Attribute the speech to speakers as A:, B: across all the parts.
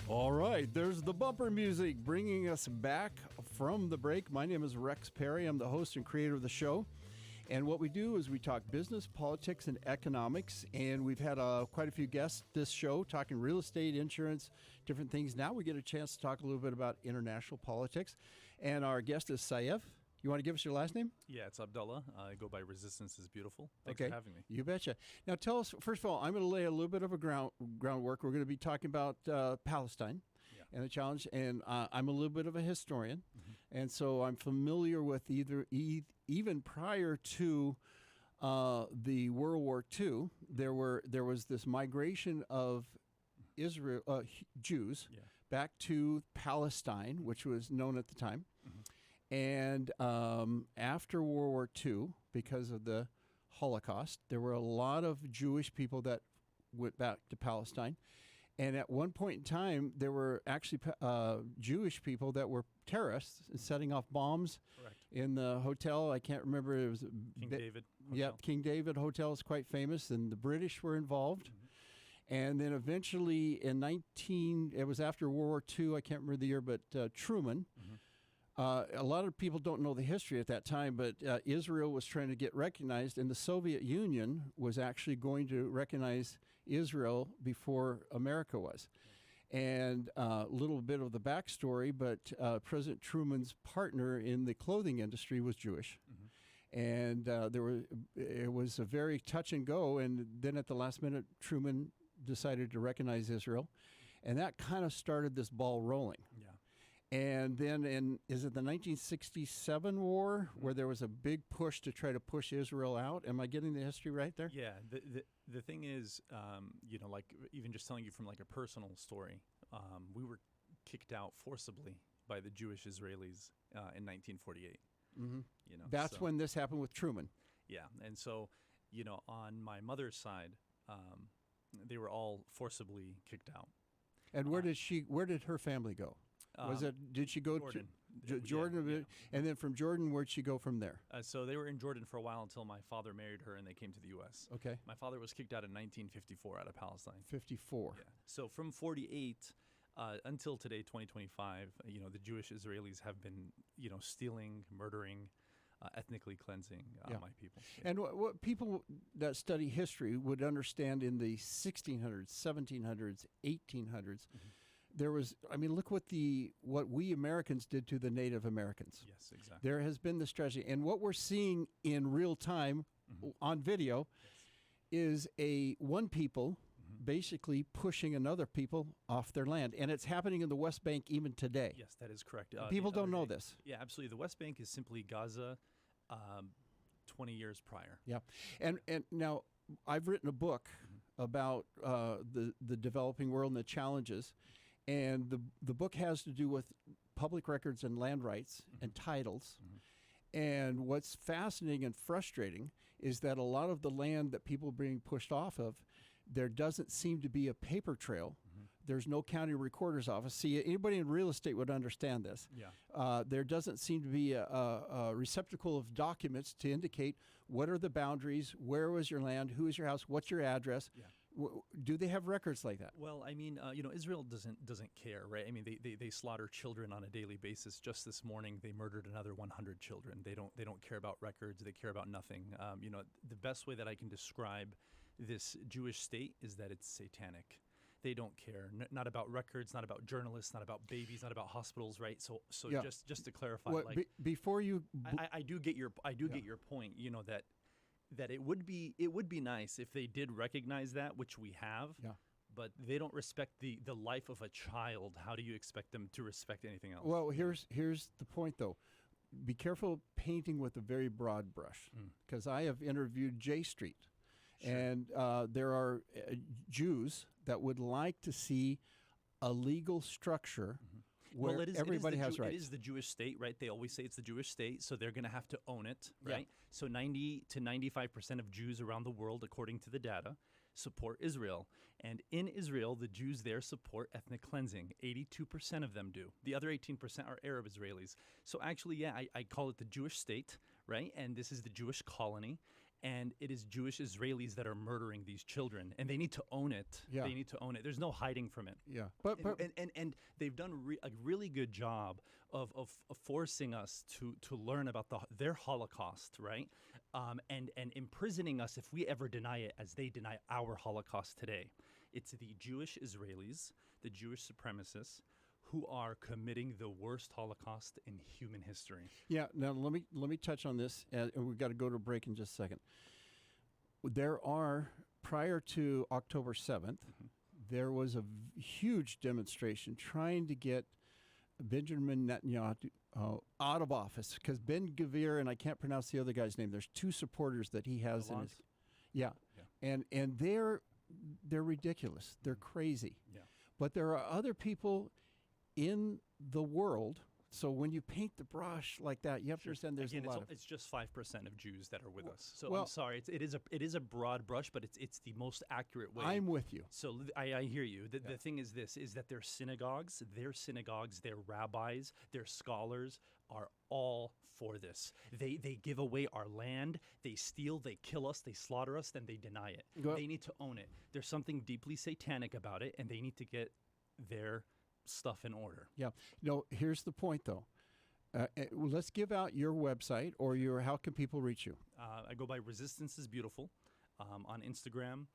A: All right, there's the bumper music bringing us back from the break. My name is Rex Perry. I'm the host and creator of the show. And what we do is we talk business, politics, and economics. And we've had quite a few guests this show talking real estate, insurance, different things. Now we get a chance to talk a little bit about international politics. And our guest is Saiaf. You want to give us your last name?
B: Yeah, it's Abdallah. I go by Resistance is Beautiful. Thanks for having me.
A: You betcha. Now tell us, first of all, I'm going to lay a little bit of a groundwork. We're going to be talking about Palestine and the challenge. And I'm a little bit of a historian. Mm-hmm. And so I'm familiar with even prior to the World War II, there was this migration of Israel Jews back to Palestine, which was known at the time. Mm-hmm. And after World War II, because of the Holocaust, there were a lot of Jewish people that went back to Palestine. And at one point in time, there were actually Jewish people that were terrorists setting off bombs in the hotel. I can't remember. It was
B: King David Hotel.
A: Yeah, King David Hotel is quite famous, and the British were involved. Mm-hmm. And then eventually it was after World War II, I can't remember the year, but Truman. Mm-hmm. A lot of people don't know the history at that time, but Israel was trying to get recognized, and the Soviet Union was actually going to recognize Israel before America was. And a little bit of the backstory, but President Truman's partner in the clothing industry was Jewish. Mm-hmm. And it was a very touch and go, and then at the last minute, Truman decided to recognize Israel, and that kind of started this ball rolling. Yeah. And then is it the 1967 war where there was a big push to try to push Israel out? Am I getting the history right there?
B: Yeah. The thing is, like even just telling you from like a personal story, we were kicked out forcibly by the Jewish Israelis in 1948. Mm-hmm.
A: That's when this happened with Truman.
B: Yeah. And so, on my mother's side, they were all forcibly kicked out.
A: And where did her family go? Did she go
B: Jordan.
A: to Jordan? Yeah. And then from Jordan, where'd she go from there?
B: So they were in Jordan for a while until my father married her and they came to the U.S.
A: Okay.
B: My father was kicked out in 1954 out of Palestine.
A: 54.
B: Yeah. So from 48 until today, 2025, the Jewish Israelis have been, stealing, murdering, ethnically cleansing my people. Yeah.
A: And what people that study history would understand in the 1600s, 1700s, 1800s, mm-hmm. There was, look what we Americans did to the Native Americans.
B: Yes, exactly.
A: There has been this tragedy. And what we're seeing in real time mm-hmm. on video is one people mm-hmm. basically pushing another people off their land. And it's happening in the West Bank even today.
B: Yes, that is correct.
A: People don't know this.
B: Yeah, absolutely. The West Bank is simply Gaza 20 years prior.
A: Yeah. And now I've written a book mm-hmm. about the developing world and the challenges. And the book has to do with public records and land rights mm-hmm. and titles. Mm-hmm. And what's fascinating and frustrating is that a lot of the land that people are being pushed off of, there doesn't seem to be a paper trail. Mm-hmm. There's no county recorder's office. See, anybody in real estate would understand this. Yeah. There doesn't seem to be a receptacle of documents to indicate what are the boundaries, where was your land, who is your house, what's your address. Yeah. Do they have records like that?
B: Well, Israel doesn't care, right? They slaughter children on a daily basis. Just this morning, they murdered another 100 children. They don't care about records. They care about nothing. The best way that I can describe this Jewish state is that it's satanic. They don't care, not about records, not about journalists, not about babies, not about hospitals, right? So yeah. just to clarify,
A: before you,
B: I do get your point. That it would be nice if they did recognize that, which we have, but they don't respect the life of a child. How do you expect them to respect anything else?
A: Well, here's the point, though. Be careful painting with a very broad brush, because I have interviewed J Street, sure. And there are Jews that would like to see a legal structure mm-hmm. where everybody has rights.
B: It is the Jewish state, right? They always say it's the Jewish state, so they're going to have to own it, right? Yeah. So 90 to 95% of Jews around the world, according to the data, support Israel. And in Israel, the Jews there support ethnic cleansing. 82% of them do. The other 18% are Arab Israelis. So actually, I call it the Jewish state, right? And this is the Jewish colony. And it is Jewish Israelis that are murdering these children, and they need to own it.
A: Yeah.
B: They need to own it. There's no hiding from it.
A: Yeah, but
B: And they've done a really good job of forcing us to learn about their Holocaust, right? And imprisoning us if we ever deny it, as they deny our Holocaust today. It's the Jewish Israelis, the Jewish supremacists, who are committing the worst Holocaust in human history.
A: yeah. Now let me touch on this, and we've got to go to a break in just a second. There are, prior to October 7th, there was a huge demonstration trying to get Benjamin Netanyahu out of office, because Ben Gvir, and I can't pronounce the other guy's name, there's two supporters that he has in his, yeah. And they're ridiculous. They're crazy.
B: Yeah.
A: But there are other people in the world. So when you paint the brush like that, you have to understand there's
B: Again,
A: a lot of.
B: it's just 5% of Jews that are with us. So
A: well,
B: I'm sorry, it is a broad brush, but it's the most accurate way.
A: I'm with you.
B: So I hear you. The thing is this, is that their synagogues, their rabbis, their scholars are all for this. They give away our land, they steal, they kill us, they slaughter us, then they deny it. They need to own it. There's something deeply satanic about it, and they need to get their stuff in order.
A: Yeah. No, here's the point, though. Let's give out your website or how can people reach you?
B: I go by Resistance is Beautiful on Instagram,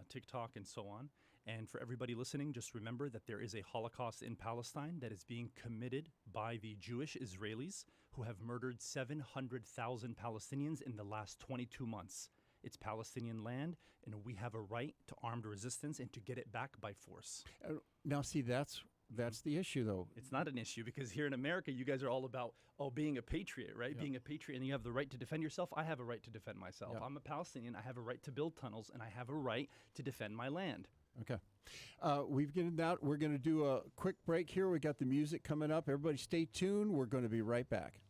B: TikTok, and so on. And for everybody listening, just remember that there is a Holocaust in Palestine that is being committed by the Jewish Israelis, who have murdered 700,000 Palestinians in the last 22 months. It's Palestinian land, and we have a right to armed resistance and to get it back by force.
A: Now, see, that's the issue, though.
B: It's not an issue, because here in America, you guys are all about, being a patriot, right?
A: Yeah.
B: Being a patriot, and you have the right to defend yourself. I have a right to defend myself.
A: Yeah.
B: I'm a Palestinian. I have a right to build tunnels, and I have a right to defend my land.
A: Okay. We've gotten out. We're going to do a quick break here. We got the music coming up. Everybody stay tuned. We're going to be right back.